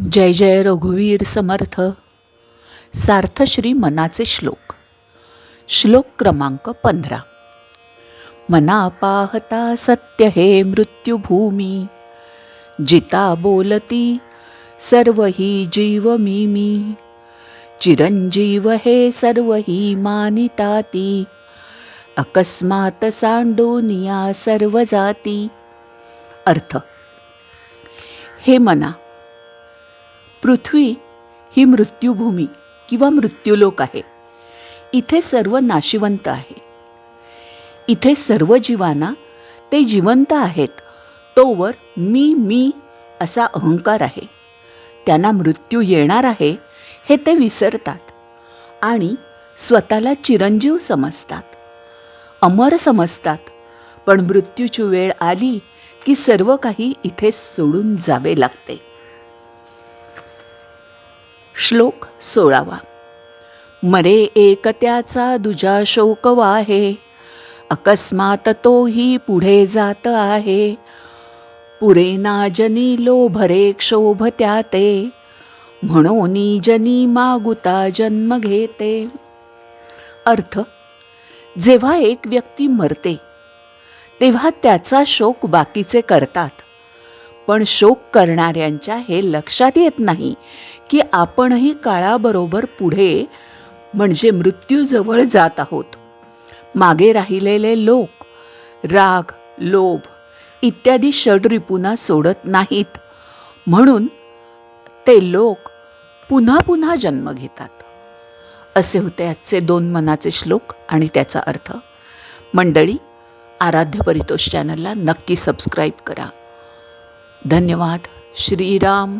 जय जय रघुवीर समर्थ. सार्थ श्री मनाचे श्लोक. श्लोक क्रमांक 15. मना पाहता सत्य हे मृत्युभूमी, जिता बोलती सर्व ही जीव मी. चिरंजीव हे सर्व ही मानिताती, अकस्मात सांडोनिया सर्व जाती. अर्थ. हे मना, पृथ्वी ही मृत्युभूमी किंवा मृत्यूलोक आहे. इथे सर्व नाशिवंत आहे. इथे सर्व जीवांना ते जिवंत आहेत तोवर मी असा अहंकार आहे. त्यांना मृत्यू येणार आहे हे ते विसरतात आणि स्वतःला चिरंजीव समजतात, अमर समजतात. पण मृत्यूची वेळ आली की सर्व काही इथे सोडून जावे लागते. श्लोक 16. मरे एकत्याचा दुजा शोक वाहे, अकस्मात तोही पुढे जात आहे. पुरेना जनी लोभरे क्षोभ त्याते, म्हणोनी जनी मागुता जन्म घेते. अर्थ. जेव्हा एक व्यक्ती मरते तेव्हा त्याचा शोक बाकीचे करतात, पण शोक करणाऱ्यांच्या हे लक्षात येत नाही की आपणही काळाबरोबर पुढे म्हणजे मृत्यूजवळ जात आहोत. मागे राहिलेले लोक राग, लोभ इत्यादी षड्रिपुना सोडत नाहीत, म्हणून ते लोक पुन्हा पुन्हा जन्म घेतात. असे होते आजचे 2 मनाचे श्लोक आणि त्याचा अर्थ. मंडळी, आराध्य परितोष चॅनलला नक्की सबस्क्राईब करा. धन्यवाद. श्रीराम.